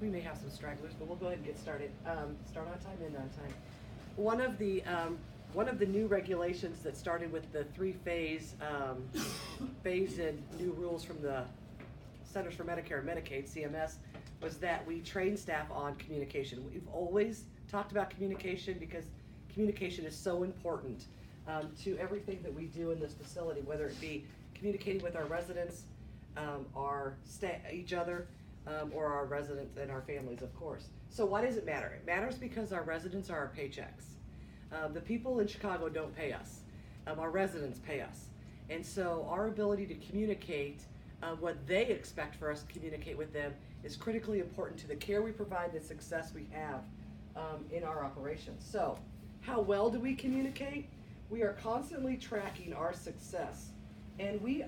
We may have some stragglers, but we'll go ahead and get started. Start on time, end on time. One of the one of the new regulations that started with the three-phase phase-in new rules from the Centers for Medicare and Medicaid (CMS) was that we train staff on communication. We've always talked about communication because communication is so important to everything that we do in this facility, whether it be communicating with our residents, each other, or our residents and our families, of course. So why does it matter? It matters because our residents are our paychecks. The people in Chicago don't pay us. Our residents pay us. And so our ability to communicate what they expect for us to communicate with them is critically important to the care we provide, the success we have in our operations. So how well do we communicate? We are constantly tracking our success. And we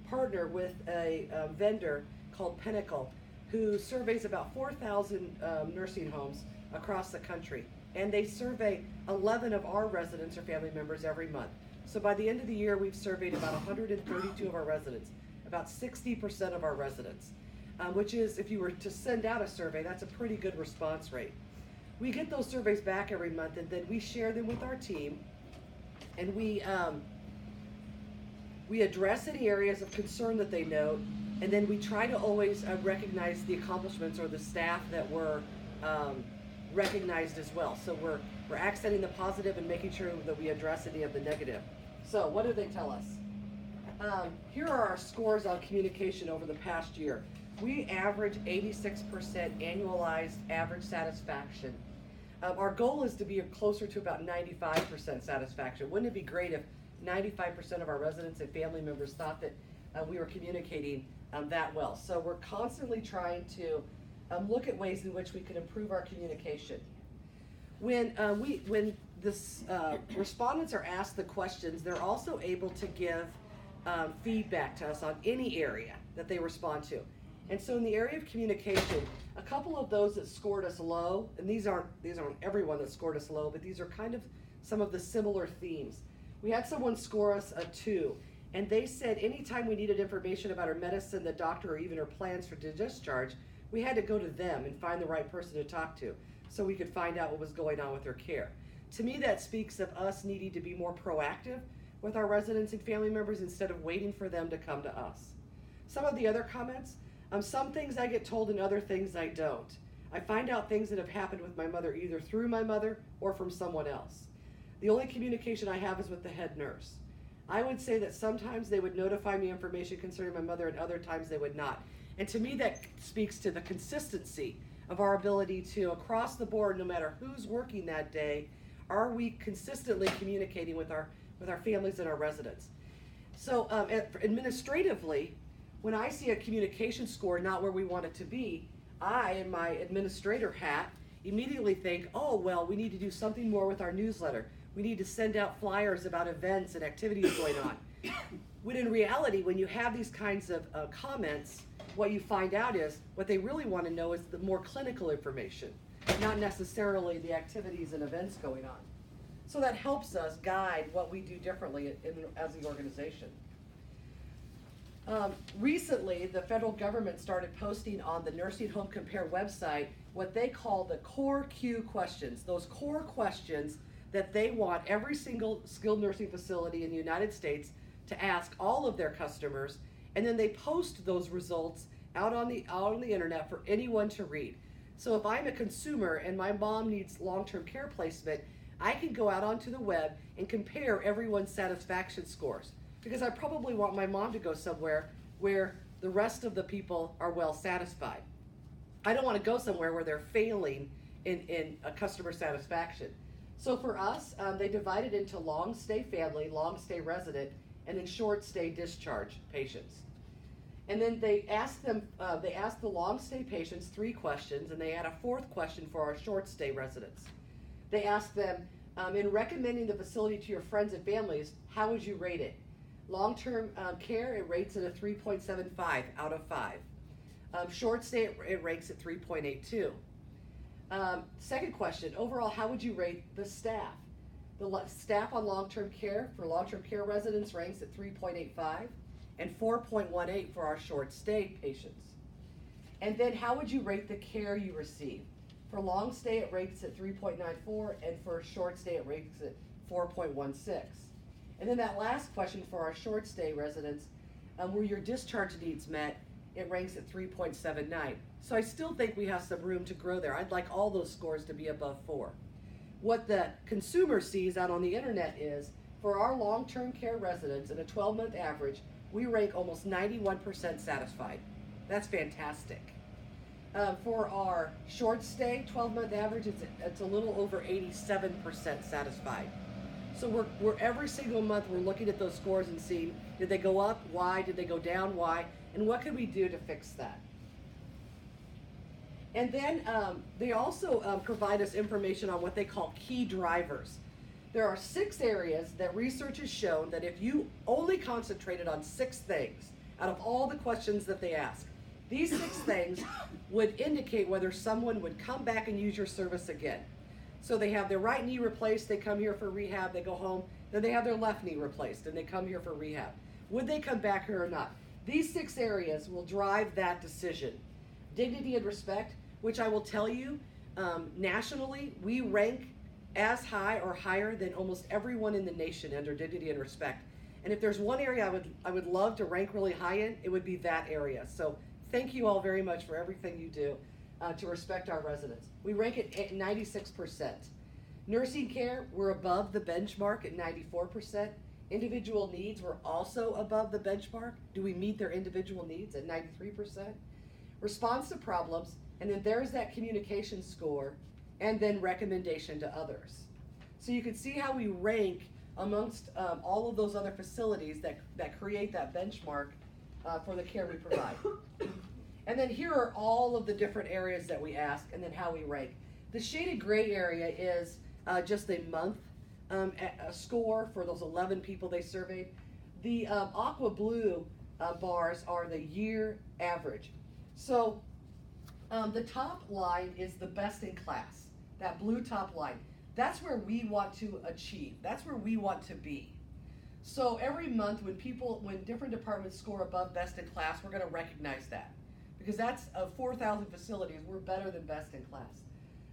partner with a vendor called Pinnacle, who surveys about 4,000 nursing homes across the country. And they survey 11 of our residents or family members every month. So by the end of the year, we've surveyed about 132 of our residents, about 60% of our residents, which is, if you were to send out a survey, that's a pretty good response rate. We get those surveys back every month, and then we share them with our team, and we address any areas of concern that they note, and then we try to always recognize the accomplishments or the staff that were recognized as well. So we're accenting the positive and making sure that we address any of the negative. So what do they tell us? Here are our scores on communication over the past year. We average 86% annualized average satisfaction. Our goal is to be closer to about 95% satisfaction. Wouldn't it be great if 95% of our residents and family members thought that we were communicating that well? So we're constantly trying to look at ways in which we can improve our communication. When the respondents are asked the questions, they're also able to give feedback to us on any area that they respond to. And so in the area of communication, a couple of those that scored us low, and these aren't everyone that scored us low, but these are kind of some of the similar themes. We had someone score us a 2, and they said anytime we needed information about our medicine, the doctor, or even our plans for discharge, we had to go to them and find the right person to talk to so we could find out what was going on with their care. To me, that speaks of us needing to be more proactive with our residents and family members instead of waiting for them to come to us. Some of the other comments, some things I get told and other things I don't. I find out things that have happened with my mother either through my mother or from someone else. The only communication I have is with the head nurse. I would say that sometimes they would notify me information concerning my mother and other times they would not. And to me, that speaks to the consistency of our ability to, across the board, no matter who's working that day, are we consistently communicating with our families and our residents? So administratively, when I see a communication score not where we want it to be, I, in my administrator hat, immediately think, oh, well, we need to do something more with our newsletter. We need to send out flyers about events and activities going on. When in reality, when you have these kinds of comments, what you find out is what they really want to know is the more clinical information, not necessarily the activities and events going on. So that helps us guide what we do differently as the organization. Recently, the federal government started posting on the Nursing Home Compare website what they call the core Q questions, those core questions that they want every single skilled nursing facility in the United States to ask all of their customers, and then they post those results out on the internet for anyone to read. So if I'm a consumer and my mom needs long-term care placement, I can go out onto the web and compare everyone's satisfaction scores, because I probably want my mom to go somewhere where the rest of the people are well satisfied. I don't want to go somewhere where they're failing in a customer satisfaction. So for us, they divided into long stay family, long stay resident, and then short stay discharge patients. And then they asked the long stay patients 3 questions, and they had a 4th question for our short stay residents. They asked them, in recommending the facility to your friends and families, how would you rate it? Long-term care, it rates at a 3.75 out of 5. Short stay, it ranks at 3.82. Second question, overall, how would you rate the staff? The staff on long-term care for long-term care residents ranks at 3.85 and 4.18 for our short stay patients. And then how would you rate the care you receive? For long stay, it rates at 3.94, and for short stay, it rates at 4.16. And then that last question for our short stay residents, were your discharge needs met? It ranks at 3.79. So I still think we have some room to grow there. I'd like all those scores to be above 4. What the consumer sees out on the internet is, for our long-term care residents in a 12-month average, we rank almost 91% satisfied. That's fantastic. For our short stay 12-month average, it's a little over 87% satisfied. So we're every single month we're looking at those scores and seeing, did they go up? Why? Did they go down? Why? And what can we do to fix that? And then they also provide us information on what they call key drivers. There are 6 areas that research has shown that if you only concentrated on 6 things out of all the questions that they ask, these 6 things would indicate whether someone would come back and use your service again. So they have their right knee replaced, they come here for rehab, they go home, then they have their left knee replaced and they come here for rehab. Would they come back here or not? These 6 areas will drive that decision. Dignity and respect, which I will tell you, nationally, we rank as high or higher than almost everyone in the nation under dignity and respect. And if there's one area I would love to rank really high in, it would be that area. So thank you all very much for everything you do to respect our residents. We rank it at 96%. Nursing care, we're above the benchmark at 94%. Individual needs, we're also above the benchmark. Do we meet their individual needs at 93%? Response to problems, and then there's that communication score, and then recommendation to others. So you can see how we rank amongst all of those other facilities that create that benchmark for the care we provide. And then here are all of the different areas that we ask and then how we rank. The shaded gray area is just a month a score for those 11 people they surveyed. The aqua blue bars are the year average. So the top line is the best in class, that blue top line. That's where we want to achieve. That's where we want to be. So every month when different departments score above best in class, we're going to recognize that. Because that's of 4,000 facilities, we're better than best in class.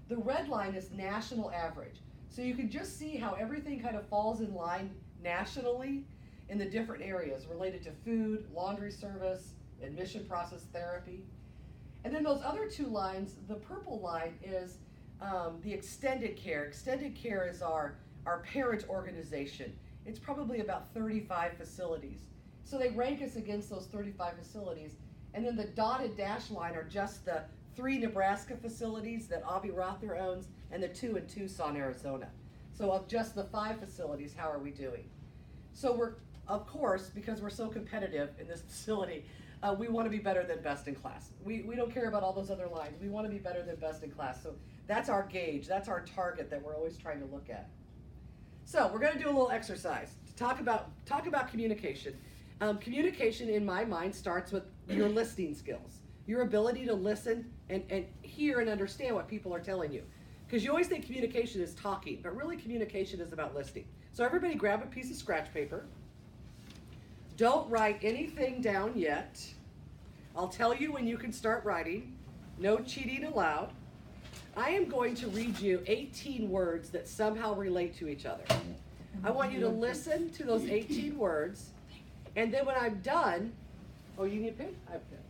The red line is national average. So you can just see how everything kind of falls in line nationally in the different areas related to food, laundry service, admission process therapy. And then those other 2 lines, the purple line is the extended care. Extended care is our parent organization. It's probably about 35 facilities. So they rank us against those 35 facilities. And then the dotted dash line are just the 3 Nebraska facilities that Avi Rother owns and the 2 in Tucson, Arizona. So of just the 5 facilities, how are we doing? So we're, of course, because we're so competitive in this facility, we want to be better than best in class. We don't care about all those other lines. We want to be better than best in class. So that's our gauge. That's our target that we're always trying to look at. So we're going to do a little exercise to talk about communication. Communication, in my mind, starts with your listening skills, your ability to listen and hear and understand what people are telling you. Because you always think communication is talking, but really communication is about listening. So everybody grab a piece of scratch paper. Don't write anything down yet. I'll tell you when you can start writing. No cheating allowed. I am going to read you 18 words that somehow relate to each other. I want you to listen to those 18 words, and then when I'm done, oh, you need a pen? I have pens.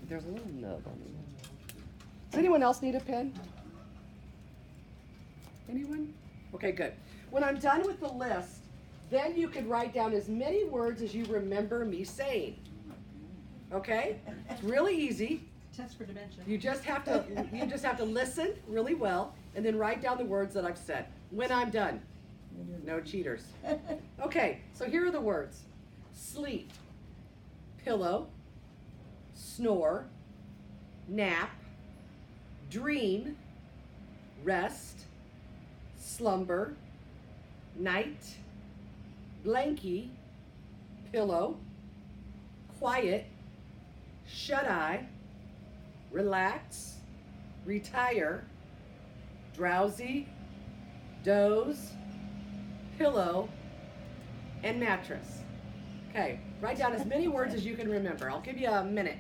There's a little nub on it. Does anyone else need a pen? Anyone? Okay, good. When I'm done with the list, then you can write down as many words as you remember me saying. Okay? It's really easy. Test for dementia. You just have to listen really well and then write down the words that I've said. When I'm done. No cheaters. Okay, so here are the words. Sleep, pillow, snore, nap, dream, rest, slumber, night, blankie, pillow, quiet, shut-eye, relax, retire, drowsy, doze, pillow, and mattress. Okay, write down as many words as you can remember. I'll give you a minute.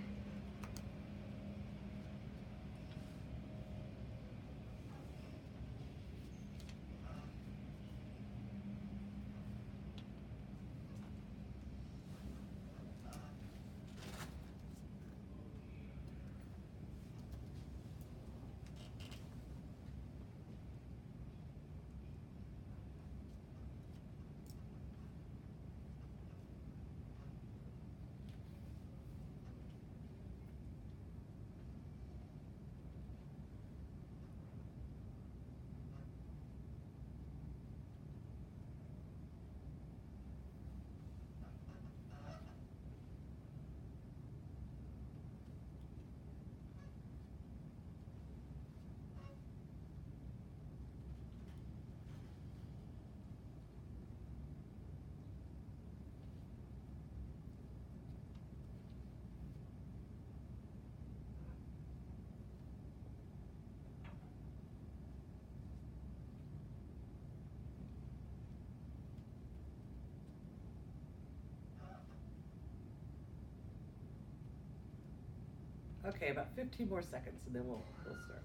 Okay, about 15 more seconds, and then we'll start.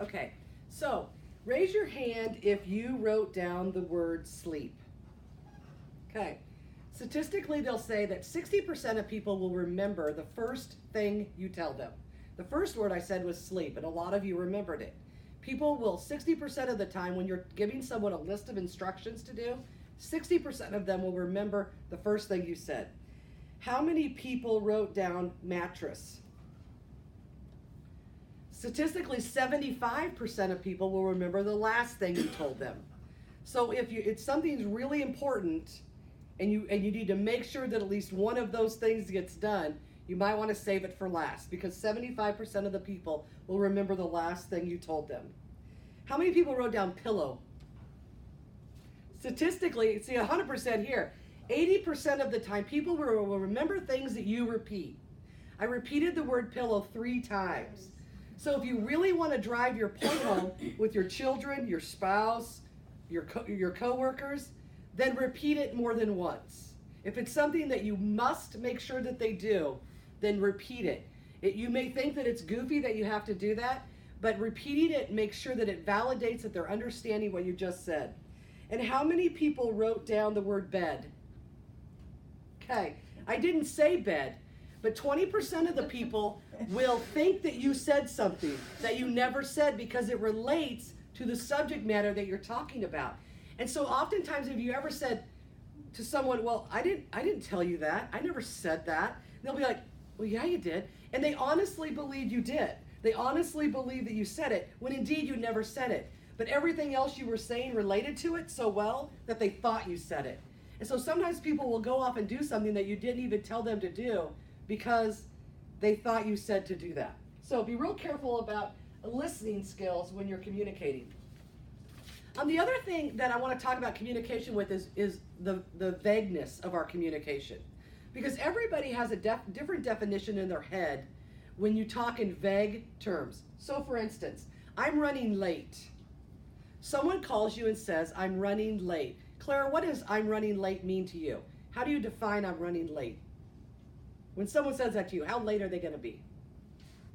Okay, so raise your hand if you wrote down the word sleep. Okay, statistically, they'll say that 60% of people will remember the first thing you tell them. The first word I said was sleep, and a lot of you remembered it. People will, 60% of the time, when you're giving someone a list of instructions to do, 60% of them will remember the first thing you said. How many people wrote down mattress? Statistically, 75% of people will remember the last thing you told them. So if something's really important and you need to make sure that at least one of those things gets done, you might want to save it for last, because 75% of the people will remember the last thing you told them. How many people wrote down pillow? Statistically, see 100% here. 80% of the time, people will remember things that you repeat. I repeated the word pillow 3 times. So if you really want to drive your point home with your children, your spouse, your coworkers, then repeat it more than once. If it's something that you must make sure that they do, then repeat it. You may think that it's goofy that you have to do that, but repeating it makes sure that it validates that they're understanding what you just said. And how many people wrote down the word bed? Okay, I didn't say bed, but 20% of the people will think that you said something that you never said because it relates to the subject matter that you're talking about. And so oftentimes, if you ever said to someone, well, I didn't tell you that, I never said that, they'll be like, well, yeah, you did. And they honestly believe you did. They honestly believe that you said it, when indeed you never said it. But everything else you were saying related to it so well that they thought you said it. And so sometimes people will go off and do something that you didn't even tell them to do because they thought you said to do that. So be real careful about listening skills when you're communicating. The other thing that I want to talk about communication with is the vagueness of our communication. Because everybody has a different definition in their head when you talk in vague terms. So for instance, I'm running late. Someone calls you and says, I'm running late. Clara, what does I'm running late mean to you? How do you define I'm running late? When someone says that to you, how late are they going to be?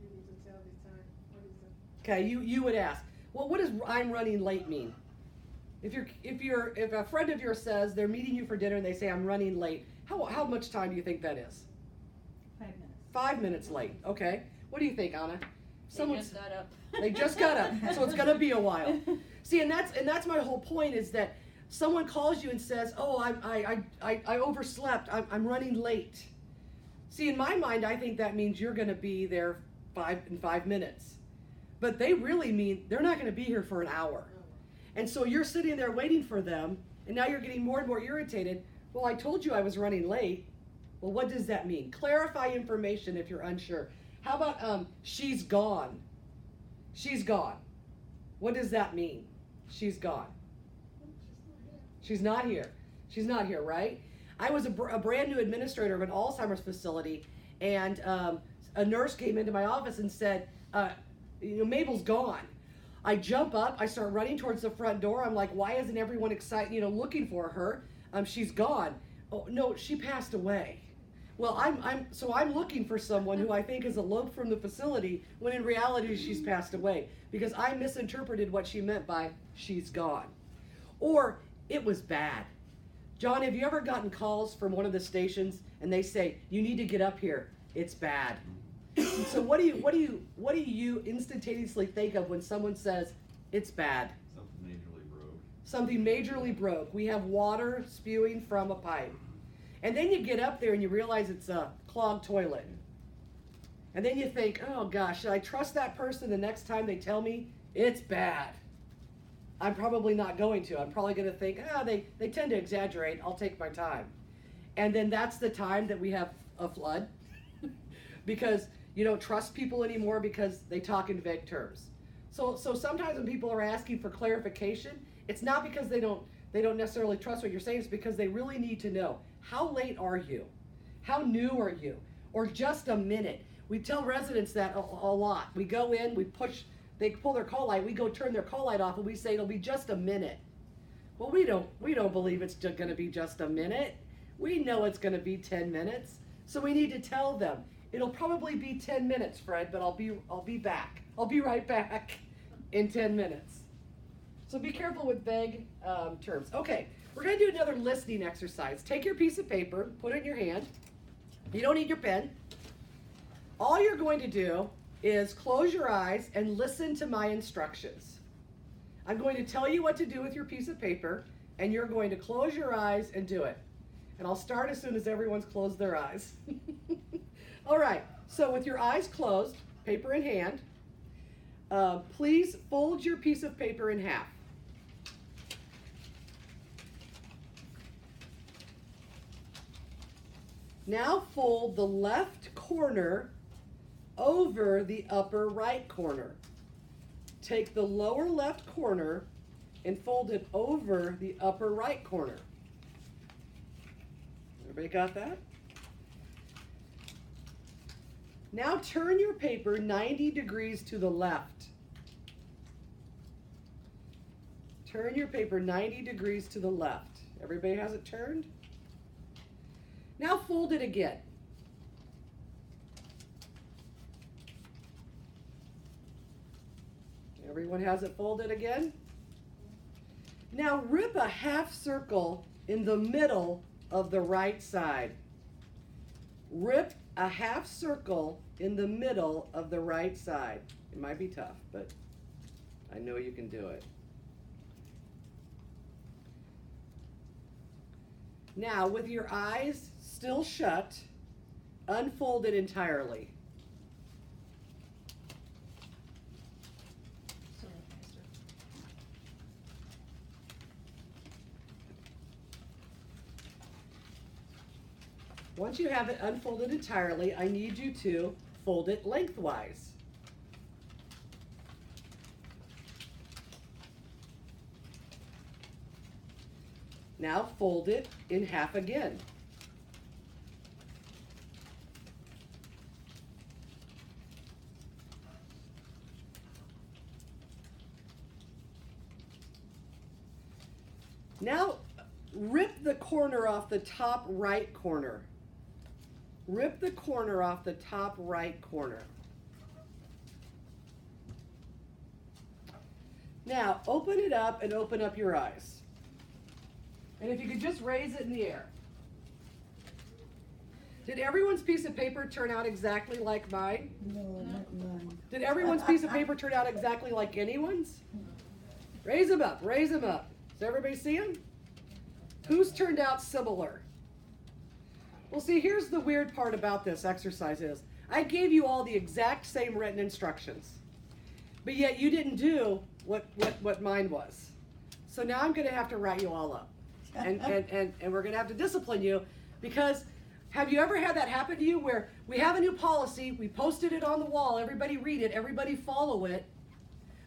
You need to tell the time. What is it? Okay, you would ask, well, what does I'm running late mean? If a friend of yours says they're meeting you for dinner and they say I'm running late, how much time do you think that is? 5 minutes. 5 minutes late. Okay. What do you think, Anna? They just got up. They just got up, so it's gonna be a while. See, and that's my whole point, is that someone calls you and says, "Oh, I overslept. I'm running late." See, in my mind, I think that means you're gonna be there in 5 minutes, but they really mean they're not gonna be here for an hour. And so you're sitting there waiting for them, and now you're getting more and more irritated. Well, I told you I was running late. Well, what does that mean? Clarify information if you're unsure. How about she's gone? She's gone. What does that mean? She's gone. She's not here. She's not here, right? I was a brand new administrator of an Alzheimer's facility, and a nurse came into my office and said, Mabel's gone. I jump up, I start running towards the front door. I'm like, why isn't everyone excited, looking for her? She's gone. Oh, no, she passed away. Well, I'm looking for someone who I think is eloped from the facility when in reality she's passed away because I misinterpreted what she meant by she's gone. Or it was bad. John, have you ever gotten calls from one of the stations and they say, you need to get up here, it's bad? And so what do you instantaneously think of when someone says it's bad? Something majorly broke. Something majorly broke. We have water spewing from a pipe. And then you get up there and you realize it's a clogged toilet. And then you think, oh gosh, should I trust that person the next time they tell me it's bad? I'm probably not going to. I'm probably going to think, they tend to exaggerate. I'll take my time. And then that's the time that we have a flood because you don't trust people anymore because they talk in vague terms. So sometimes when people are asking for clarification, it's not because they don't necessarily trust what you're saying. It's because they really need to know, how late are you? How new are you? Or just a minute. We tell residents that a lot. We go in, they pull their call light, we go turn their call light off and we say it'll be just a minute. Well, we don't believe it's going to be just a minute. We know it's going to be 10 minutes. So we need to tell them, it'll probably be 10 minutes, Fred, but I'll be back. I'll be right back in 10 minutes. So be careful with vague terms. Okay, we're going to do another listening exercise. Take your piece of paper, put it in your hand. You don't need your pen. All you're going to do is close your eyes and listen to my instructions. I'm going to tell you what to do with your piece of paper, and you're going to close your eyes and do it. And I'll start as soon as everyone's closed their eyes. All right, so with your eyes closed, paper in hand, please fold your piece of paper in half. Now fold the left corner over the upper right corner. Take the lower left corner and fold it over the upper right corner. Everybody got that? Now turn your paper 90 degrees to the left. Turn your paper 90 degrees to the left. Everybody has it turned? Now fold it again. Everyone has it folded again? Now rip a half circle in the middle of the right side. Rip a half circle in the middle of the right side. It might be tough, but I know you can do it. Now, with your eyes still shut, unfold it entirely. Once you have it unfolded entirely, I need you to fold it lengthwise. Now fold it in half again. Now rip the corner off the top right corner. Rip the corner off the top right corner. Now open it up and open up your eyes. And if you could just raise it in the air. Did everyone's piece of paper turn out exactly like mine? No, not mine. Did everyone's piece of paper turn out exactly like anyone's? Raise them up, raise them up. Does everybody see them? Who's turned out similar? Well, see, here's the weird part about this exercise is, I gave you all the exact same written instructions, but yet you didn't do what mine was. So now I'm going to have to write you all up, and we're going to have to discipline you, because have you ever had that happen to you where we have a new policy, we posted it on the wall, everybody read it, everybody follow it,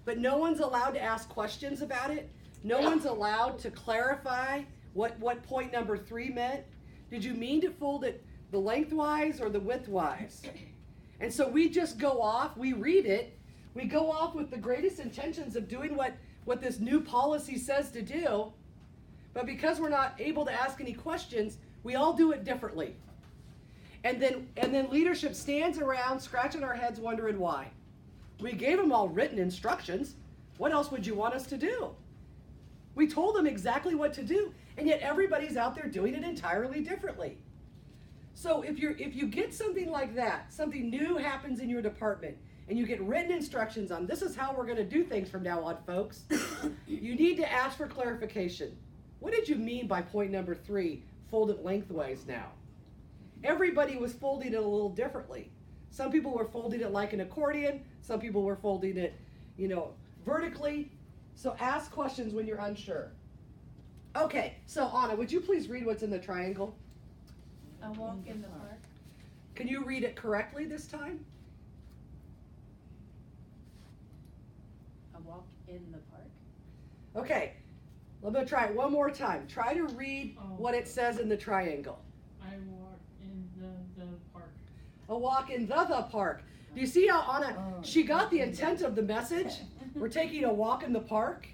but no one's allowed to ask questions about it? No one's allowed to clarify what point number 3 meant? Did you mean to fold it the lengthwise or the widthwise? And so we just go off, we read it, We go off with the greatest intentions of doing what this new policy says to do, but because we're not able to ask any questions, we all do it differently. And then leadership stands around scratching our heads wondering why. We gave them all written instructions. What else would you want us to do? We told them exactly what to do, and yet everybody's out there doing it entirely differently. So if you get something like that, something new happens in your department, and you get written instructions on this is how we're going to do things from now on, folks, you need to ask for clarification. What did you mean by point number 3, fold it lengthways now? Everybody was folding it a little differently. Some people were folding it like an accordion. Some people were folding it, vertically. So ask questions when you're unsure. Okay, so Anna, would you please read what's in the triangle? A walk in the park. Can you read it correctly this time? A walk in the park. Okay, I'm going to try it one more time. Try to read what it says in the triangle. I walk in the park. A walk in the park. Do you see how Anna, she got the intent of the message? We're taking a walk in the park.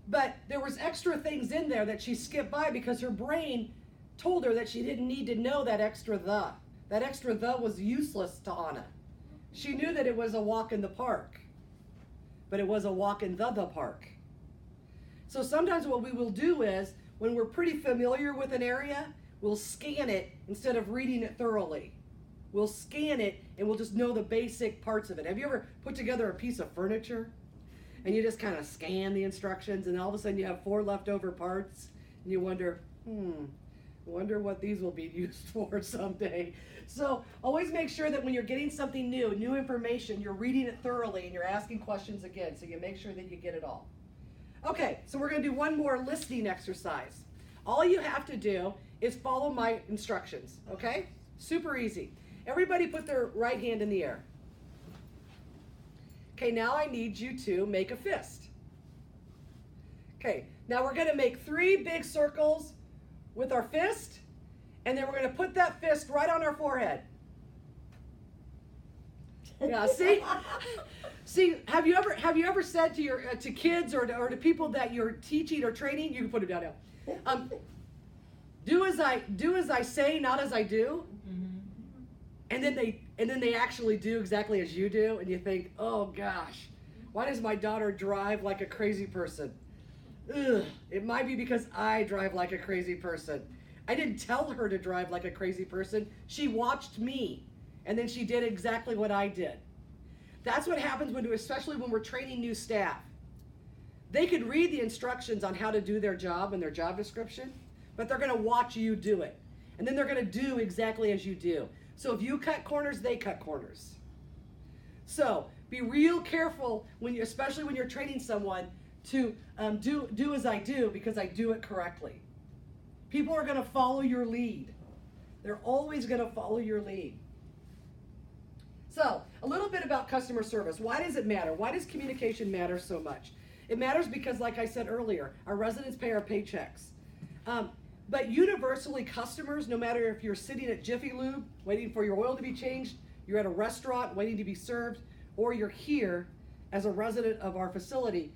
But there was extra things in there that she skipped by because her brain told her that she didn't need to know that extra the. That extra the was useless to Anna. She knew that it was a walk in the park, but it was a walk in the park. So sometimes what we will do is, when we're pretty familiar with an area, we'll scan it instead of reading it thoroughly. We'll scan it and we'll just know the basic parts of it. Have you ever put together a piece of furniture and you just kind of scan the instructions and all of a sudden you have 4 leftover parts and you wonder, wonder what these will be used for someday. So always make sure that when you're getting something new information, you're reading it thoroughly and you're asking questions again so you make sure that you get it all. Okay, so we're going to do one more listening exercise. All you have to do is follow my instructions, okay? Super easy. Everybody put their right hand in the air. Okay, now I need you to make a fist. Okay, now we're going to make 3 big circles with our fist, and then we're going to put that fist right on our forehead. Yeah, see? See, have you ever said to your to kids or to people that you're teaching or training, you can put it down now. Do as I say, not as I do. And then they actually do exactly as you do, and you think, oh gosh, why does my daughter drive like a crazy person? Ugh, it might be because I drive like a crazy person. I didn't tell her to drive like a crazy person. She watched me, and then she did exactly what I did. That's what happens especially when we're training new staff. They could read the instructions on how to do their job and their job description, but they're going to watch you do it. And then they're going to do exactly as you do. So if you cut corners, they cut corners. So be real careful especially when you're training someone to do as I do, because I do it correctly. People are going to follow your lead. They're always going to follow your lead. So a little bit about customer service. Why does it matter? Why does communication matter so much? It matters because, like I said earlier, our residents pay our paychecks. But universally, customers, no matter if you're sitting at Jiffy Lube waiting for your oil to be changed, you're at a restaurant waiting to be served, or you're here as a resident of our facility,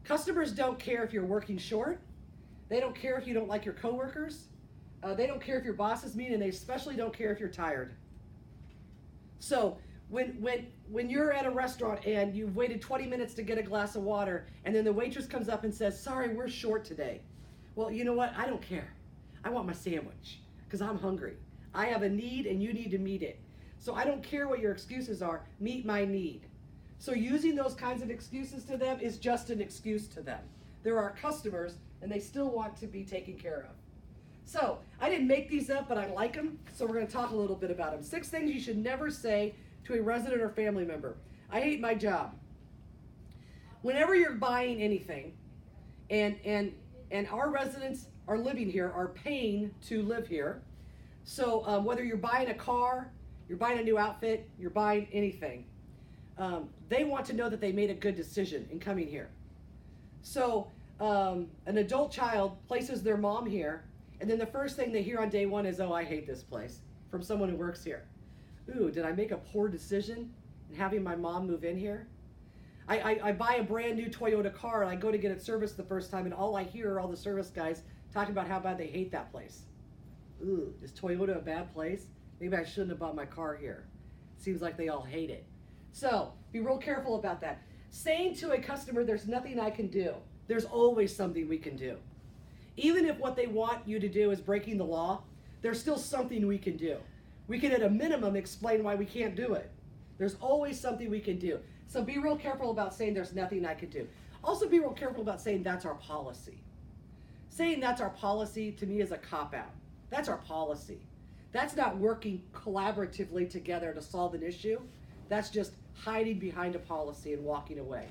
customers don't care if you're working short. They don't care if you don't like your coworkers. They don't care if your boss is mean, and they especially don't care if you're tired. So when you're at a restaurant and you've waited 20 minutes to get a glass of water, and then the waitress comes up and says, sorry, we're short today. Well, you know what? I don't care. I want my sandwich because I'm hungry. I have a need and you need to meet it. So I don't care what your excuses are. Meet my need. So using those kinds of excuses to them is just an excuse to them. They're our customers and they still want to be taken care of. So I didn't make these up, but I like them. So we're going to talk a little bit about them. 6 things you should never say to a resident or family member. I hate my job. Whenever you're buying anything and our residents are living here, are paying to live here. So whether you're buying a car, you're buying a new outfit, you're buying anything, they want to know that they made a good decision in coming here. So an adult child places their mom here, and then the first thing they hear on day 1 is, oh, I hate this place, from someone who works here. Ooh, did I make a poor decision and having my mom move in here. I buy a brand new Toyota car and I go to get it serviced the first time, and all I hear are all the service guys talking about how bad they hate that place. Ooh, is Toyota a bad place? Maybe I shouldn't have bought my car here. Seems like they all hate it. So be real careful about that. Saying to a customer, there's nothing I can do. There's always something we can do. Even if what they want you to do is breaking the law, there's still something we can do. We can at a minimum explain why we can't do it. There's always something we can do. So be real careful about saying there's nothing I can do. Also be real careful about saying that's our policy. Saying that's our policy to me is a cop-out. That's our policy. That's not working collaboratively together to solve an issue. That's just hiding behind a policy and walking away.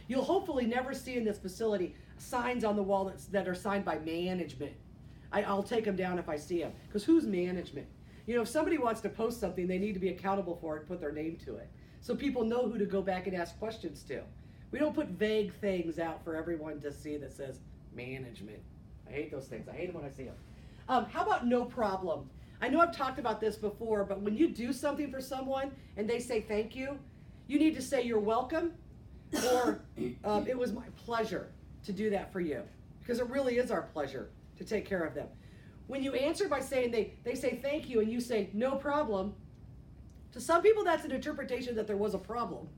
You'll hopefully never see in this facility signs on the wall that are signed by management. I'll take them down if I see them. Because who's management? You know, if somebody wants to post something, they need to be accountable for it and put their name to it. So people know who to go back and ask questions to. We don't put vague things out for everyone to see that says management. I hate those things. I hate them when I see them. How about no problem? I know I've talked about this before, but when you do something for someone and they say thank you, you need to say you're welcome, or it was my pleasure to do that for you. Because it really is our pleasure to take care of them. When you answer by saying they say thank you and you say no problem, to some people that's an interpretation that there was a problem.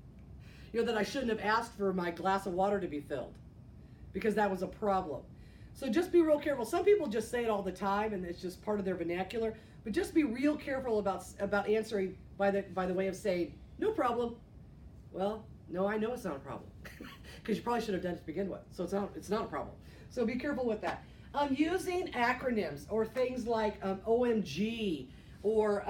You know, that I shouldn't have asked for my glass of water to be filled because that was a problem. So just be real careful. Some people just say it all the time and it's just part of their vernacular, but just be real careful about answering by the way of saying no problem. Well, no, I know it's not a problem because you probably should have done it to begin with. So it's not a problem. So be careful with that. Using acronyms or things like OMG or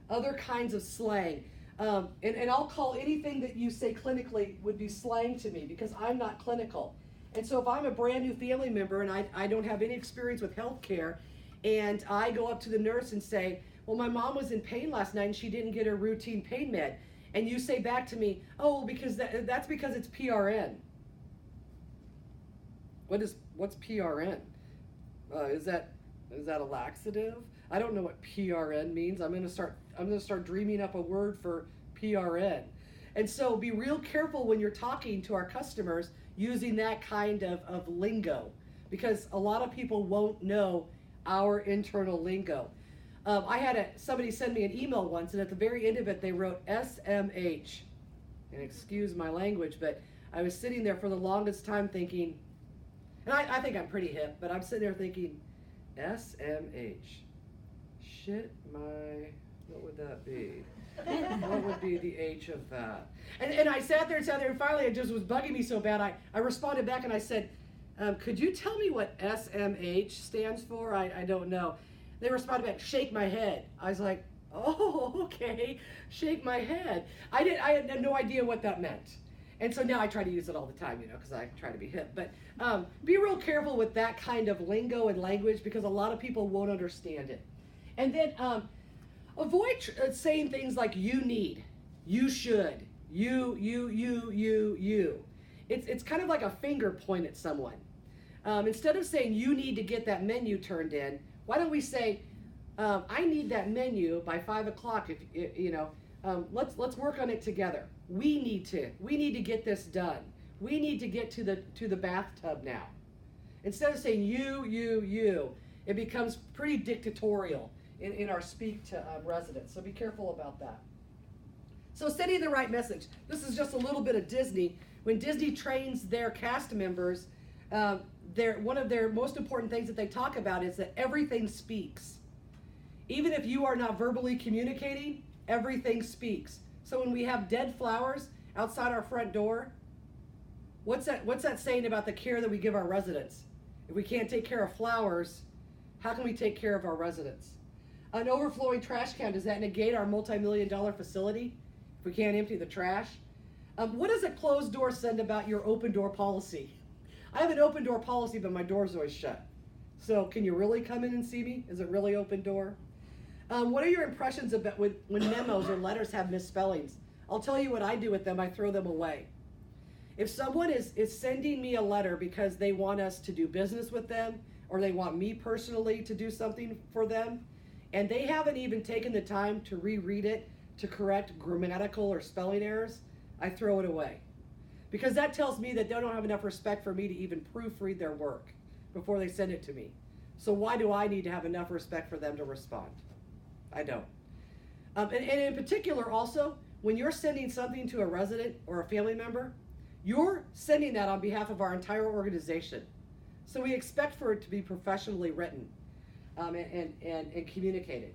other kinds of slang. And I'll call anything that you say clinically would be slang to me because I'm not clinical. And so if I'm a brand new family member and I don't have any experience with healthcare, and I go up to the nurse and say, well, my mom was in pain last night and she didn't get her routine pain med. And you say back to me, oh, because that's because it's PRN. What's PRN? Is that a laxative? I don't know what PRN means. I'm gonna start dreaming up a word for PRN. And so be real careful when you're talking to our customers using that kind of lingo, because a lot of people won't know our internal lingo. I had somebody send me an email once, and at the very end of it, they wrote SMH. And excuse my language, but I was sitting there for the longest time thinking, and I think I'm pretty hip, but I'm sitting there thinking, SMH. Shit my, what would that be? What would be the H of that? And I sat there, and finally it just was bugging me so bad, I responded back and I said, could you tell me what SMH stands for? I don't know. They responded back, shake my head. I was like, oh, okay, shake my head. I had no idea what that meant. And so now I try to use it all the time, because I try to be hip. But be real careful with that kind of lingo and language because a lot of people won't understand it. And then avoid saying things like you need, you should, you. It's kind of like a finger point at someone. Instead of saying you need to get that menu turned in, why don't we say, I need that menu by 5 o'clock. Let's work on it together. We need to get this done. We need to get to the bathtub now. Instead of saying you, it becomes pretty dictatorial in our speak to residents. So be careful about that. So sending the right message. This is just a little bit of Disney. When Disney trains their cast members, one of their most important things that they talk about is that everything speaks. Even if you are not verbally communicating, everything speaks. So when we have dead flowers outside our front door, what's that saying about the care that we give our residents? If we can't take care of flowers, how can we take care of our residents? An overflowing trash can, does that negate our multi-million-dollar facility if we can't empty the trash? What does a closed door send about your open door policy? I have an open door policy, but my door's always shut. So can you really come in and see me? Is it really open door? What are your impressions about when memos or letters have misspellings? I'll tell you what I do with them. I throw them away. If someone is sending me a letter because they want us to do business with them, or they want me personally to do something for them, and they haven't even taken the time to reread it, to correct grammatical or spelling errors, I throw it away. Because that tells me that they don't have enough respect for me to even proofread their work before they send it to me. So why do I need to have enough respect for them to respond? I don't. And in particular also, when you're sending something to a resident or a family member, you're sending that on behalf of our entire organization. So we expect for it to be professionally written and communicated.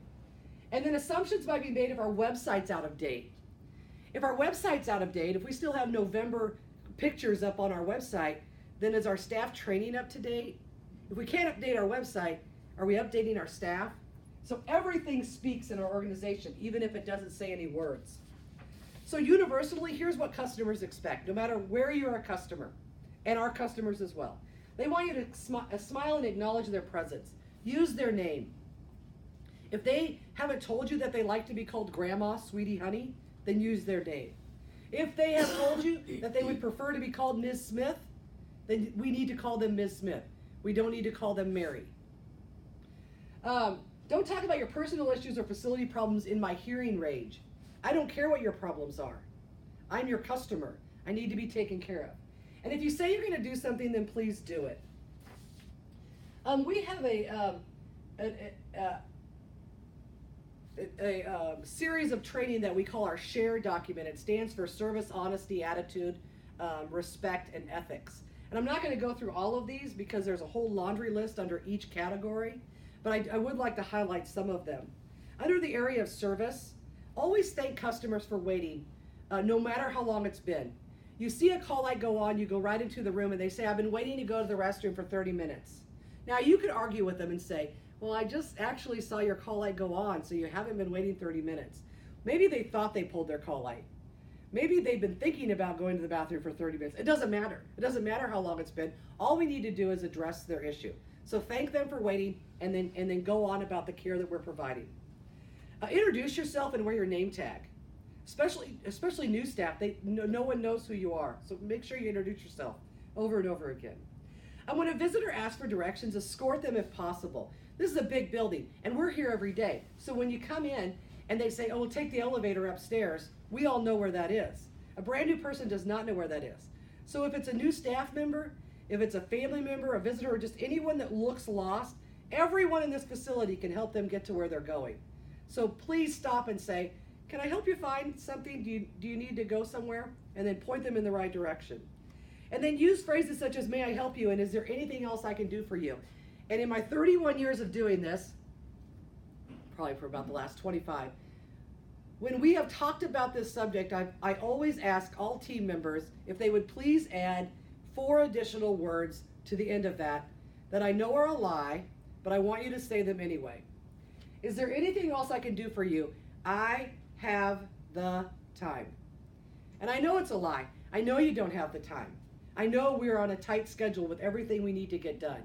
And then assumptions might be made if our website's out of date. If our website's out of date, if we still have November pictures up on our website, then is our staff training up to date? If we can't update our website, are we updating our staff? So everything speaks in our organization, even if it doesn't say any words. So universally, here's what customers expect, no matter where you're a customer, and our customers as well. They want you to smile and acknowledge their presence. Use their name. If they haven't told you that they like to be called Grandma, Sweetie, Honey, then use their name. If they have told you that they would prefer to be called Ms. Smith, then we need to call them Ms. Smith. We don't need to call them Mary. Don't talk about your personal issues or facility problems in my hearing range. I don't care what your problems are. I'm your customer. I need to be taken care of. And if you say you're going to do something, then please do it. We have a series of training that we call our SHARE document. It stands for Service, Honesty, Attitude, Respect, and Ethics. And I'm not going to go through all of these because there's a whole laundry list under each category, but I would like to highlight some of them. Under the area of service, always thank customers for waiting, no matter how long it's been. You see a call light go on, you go right into the room and they say, I've been waiting to go to the restroom for 30 minutes. Now you could argue with them and say, well, I just actually saw your call light go on, so you haven't been waiting 30 minutes. Maybe they thought they pulled their call light. Maybe they've been thinking about going to the bathroom for 30 minutes. It doesn't matter. It doesn't matter how long it's been. All we need to do is address their issue. So thank them for waiting and then go on about the care that we're providing. Introduce yourself and wear your name tag. Especially new staff, no one knows who you are. So make sure you introduce yourself over and over again. And when a visitor asks for directions, escort them if possible. This is a big building, and we're here every day. So when you come in and they say, oh, we'll take the elevator upstairs, we all know where that is. A brand new person does not know where that is. So if it's a new staff member, if it's a family member, a visitor, or just anyone that looks lost, everyone in this facility can help them get to where they're going. So please stop and say, can I help you find something? Do you need to go somewhere? And then point them in the right direction. And then use phrases such as, may I help you? And is there anything else I can do for you? And in my 31 years of doing this, probably for about the last 25, when we have talked about this subject, I always ask all team members if they would please add 4 additional words to the end of that I know are a lie, but I want you to say them anyway. Is there anything else I can do for you? I have the time. And I know it's a lie. I know you don't have the time. I know we're on a tight schedule with everything we need to get done.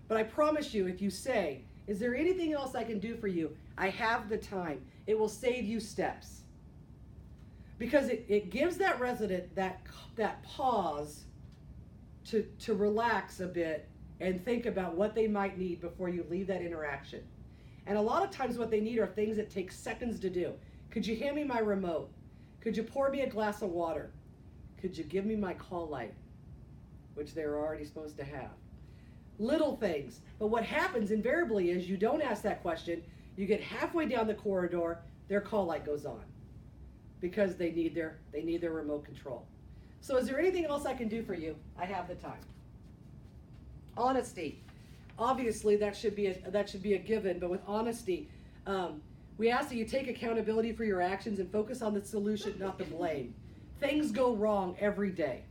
But I promise you, if you say, is there anything else I can do for you? I have the time. It will save you steps. Because it gives that resident that pause to relax a bit and think about what they might need before you leave that interaction. And a lot of times what they need are things that take seconds to do. Could you hand me my remote? Could you pour me a glass of water? Could you give me my call light? Which they're already supposed to have. Little things. But what happens invariably is you don't ask that question. You get halfway down the corridor, their call light goes on. Because they need their remote control. So is there anything else I can do for you? I have the time. Honesty. Obviously that should be a given, but with honesty, we ask that you take accountability for your actions and focus on the solution, not the blame. Things go wrong every day.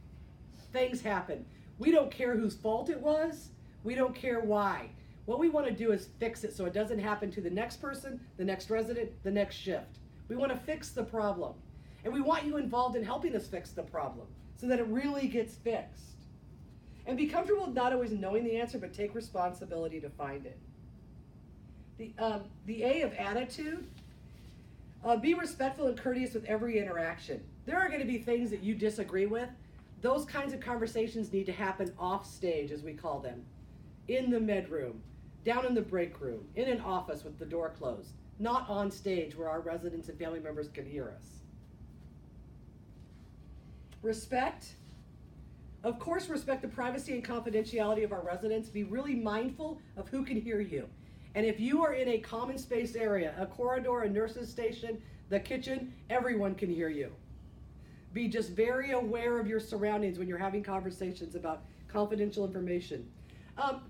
Things happen. We don't care whose fault it was. We don't care why. What we want to do is fix it so it doesn't happen to the next person, the next resident, the next shift. We want to fix the problem. And we want you involved in helping us fix the problem so that it really gets fixed. And be comfortable with not always knowing the answer, but take responsibility to find it. The A of attitude, be respectful and courteous with every interaction. There are going to be things that you disagree with. Those kinds of conversations need to happen off stage, as we call them. In the med room, down in the break room, in an office with the door closed. not on stage where our residents and family members can hear us. Respect. Of course, respect the privacy and confidentiality of our residents. Be really mindful of who can hear you. And if you are in a common space area, a corridor, a nurse's station, the kitchen, everyone can hear you. Be just very aware of your surroundings when you're having conversations about confidential information.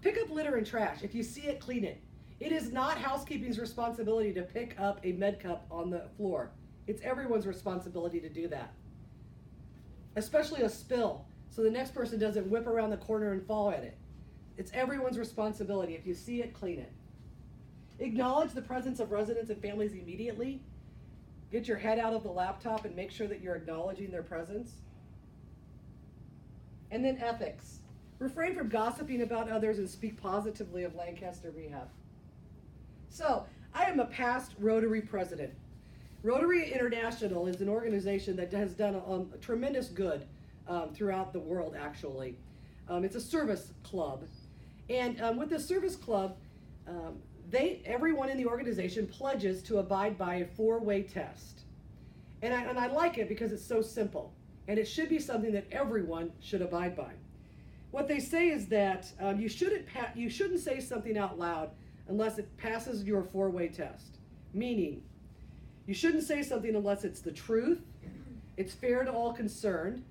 Pick up litter and trash. If you see it, clean it. It is not housekeeping's responsibility to pick up a med cup on the floor. It's everyone's responsibility to do that. Especially a spill, so the next person doesn't whip around the corner and fall at it. It's everyone's responsibility. If you see it, clean it. Acknowledge the presence of residents and families immediately. Get your head out of the laptop and make sure that you're acknowledging their presence. And then ethics. Refrain from gossiping about others and speak positively of Lancaster Rehab. So, I am a past Rotary president. Rotary International is an organization that has done a tremendous good throughout the world, actually. It's a service club. And with the service club, everyone in the organization pledges to abide by a 4-way test. And I like it because it's so simple. And it should be something that everyone should abide by. What they say is that you shouldn't say something out loud unless it passes your 4-way test. Meaning, you shouldn't say something unless it's the truth, it's fair to all concerned,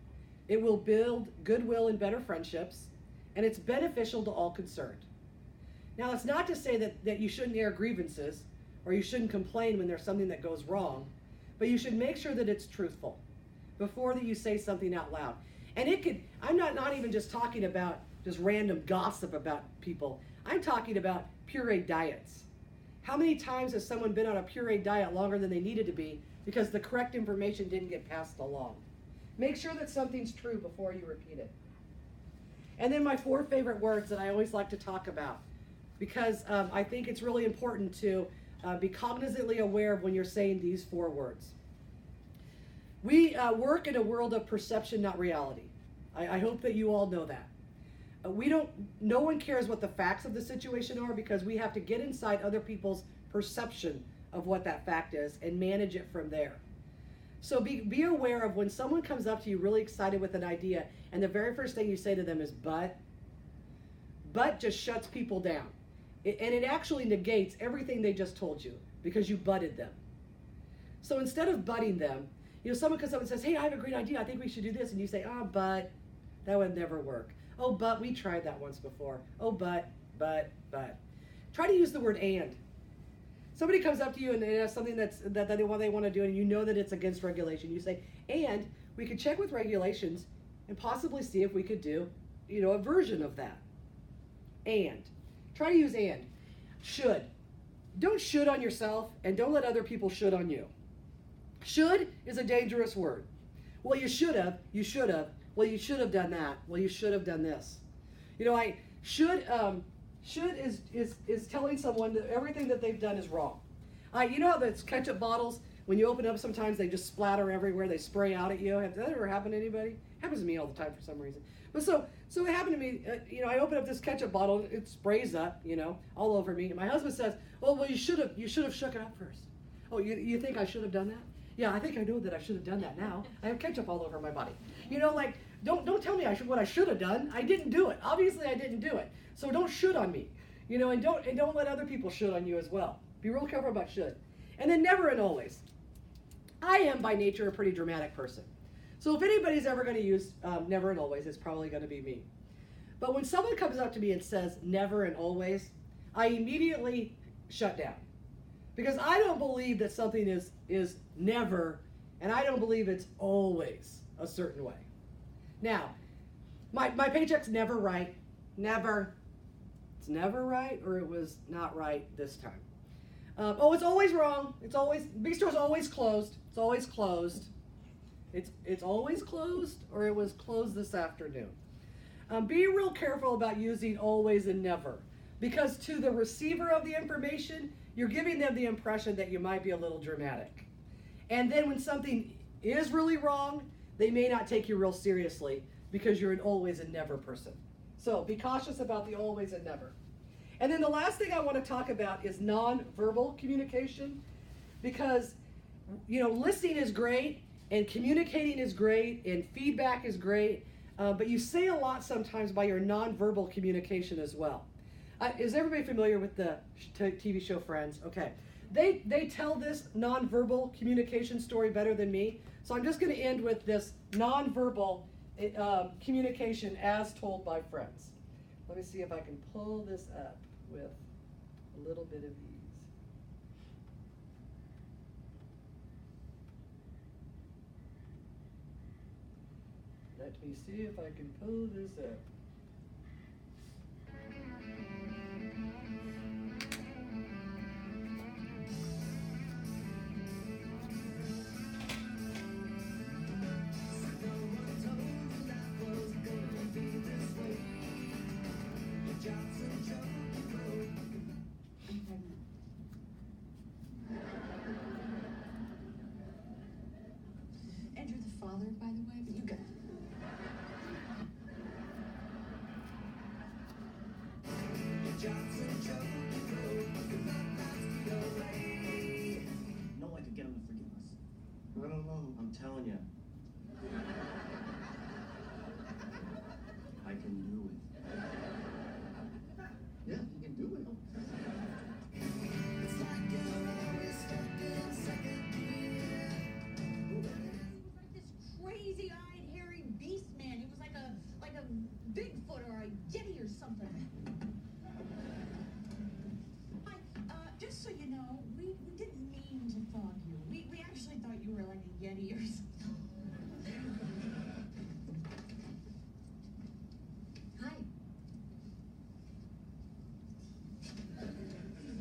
it will build goodwill and better friendships, and it's beneficial to all concerned. Now, it's not to say that you shouldn't air grievances or you shouldn't complain when there's something that goes wrong, but you should make sure that it's truthful before that you say something out loud. And I'm not even just talking about just random gossip about people. I'm talking about pureed diets. How many times has someone been on a pureed diet longer than they needed to be because the correct information didn't get passed along? Make sure that something's true before you repeat it. And then my 4 favorite words that I always like to talk about, because I think it's really important to be cognizantly aware of when you're saying these 4 words. We work in a world of perception, not reality. I hope that you all know that. No one cares what the facts of the situation are because we have to get inside other people's perception of what that fact is and manage it from there. So be aware of when someone comes up to you really excited with an idea and the very first thing you say to them is but just shuts people down. And it actually negates everything they just told you because you butted them. So instead of butting them, someone comes up and says, hey, I have a great idea. I think we should do this. And you say, but that would never work. Oh, but we tried that once before. Oh, but. Try to use the word and. Somebody comes up to you and they have something that they want to do and you know that it's against regulation. You say, and we could check with regulations and possibly see if we could do, a version of that. And. Try to use and. Should. Don't should on yourself and don't let other people should on you. Should is a dangerous word. Well, you should have. Well, you should have done that. Well, you should have done this. Should is telling someone that everything that they've done is wrong. You know how those ketchup bottles, when you open up sometimes they just splatter everywhere, they spray out at you. Has that ever happened to anybody? It happens to me all the time for some reason. But so it happened to me, I open up this ketchup bottle, it sprays up, all over me. And my husband says, oh, well, you should have shook it up first. Oh, you think I should have done that? Yeah, I think I know that I should have done that now. I have ketchup all over my body. Don't tell me what I should have done. I didn't do it. Obviously, I didn't do it. So don't should on me. And don't let other people should on you as well. Be real careful about should. And then never and always. I am by nature a pretty dramatic person. So if anybody's ever going to use never and always, it's probably going to be me. But when someone comes up to me and says never and always, I immediately shut down. Because I don't believe that something is never, and I don't believe it's always a certain way. Now, my paycheck's never right. Never. It's never right, or it was not right this time. It's always wrong. Bistro's always closed. It's always closed. It's always closed, or it was closed this afternoon. Be real careful about using always and never, because to the receiver of the information, you're giving them the impression that you might be a little dramatic. And then when something is really wrong, they may not take you real seriously because you're an always and never person. So be cautious about the always and never. And then the last thing I want to talk about is nonverbal communication, because, you know, listening is great and communicating is great and feedback is great, but you say a lot sometimes by your nonverbal communication as well. Is everybody familiar with the TV show Friends? Okay. They tell this nonverbal communication story better than me, so I'm just going to end with this nonverbal communication as told by Friends. Let me see if I can pull this up with a little bit of ease. Let me see if I can pull this up. And you're the father, by the way, but you got. No way I could get him to forgive us. I don't know. I'm telling you. I can do it. Yeah, you can do it. He was like this crazy-eyed, hairy beast man. He was like a Bigfoot or a Yeti or something. Hi, just so you know, we didn't mean to thug you. We actually thought you were like a Yeti or something. Hi.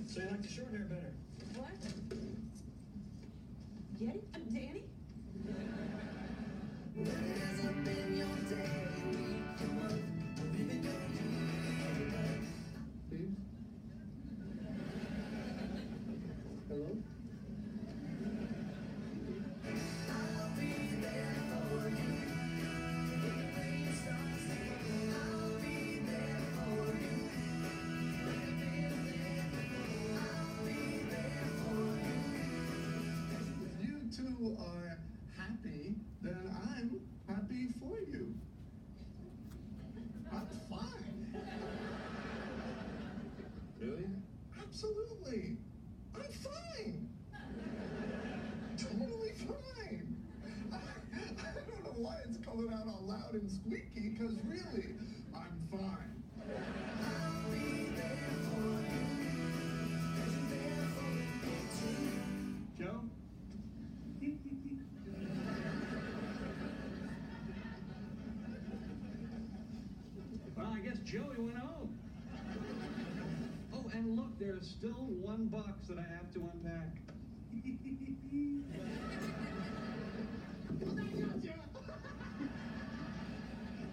So you like the short hair better? What? Yeti? Danny? Steve? Hello? If you two are happy, then I'm happy for you. I'm fine. Really? Absolutely. I'm fine. Totally fine. I don't know why it's coming out all loud and squeaky, because really, I'm fine. Joe? Well, I guess Joey went home. Oh, and look, there's still one box that I have to unpack.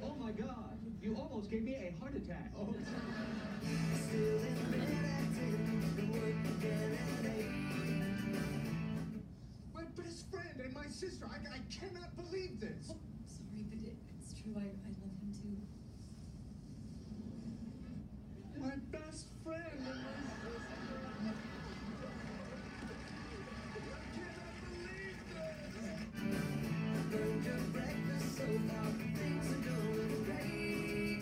Oh my God, you almost gave me a heart attack. Oh. My best friend and my sister. I cannot believe this. Oh, sorry, but it's true. I love him too. My best friend and my sister. I cannot believe this. Burned your breakfast so far, things are going great.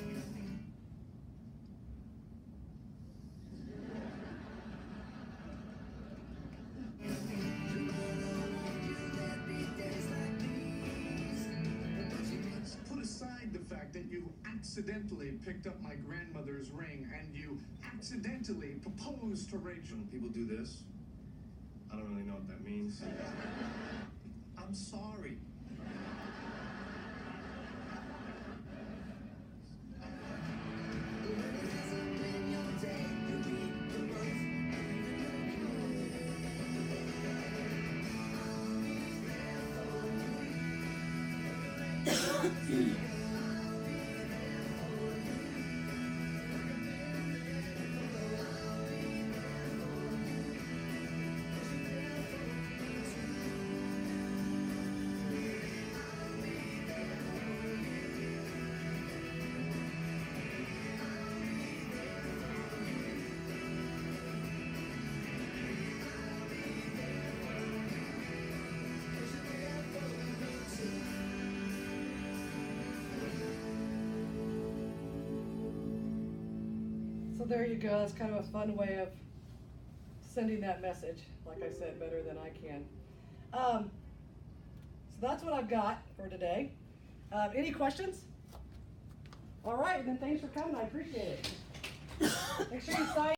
Let's put aside the fact that you accidentally picked up my grandmother's ring and you accidentally proposed to Rachel. People do this. I don't really know what that means. I'm sorry. So there you go. That's kind of a fun way of sending that message. Like I said, better than I can. So that's what I've got for today. Any questions? All right, then thanks for coming. I appreciate it. Make sure you sign.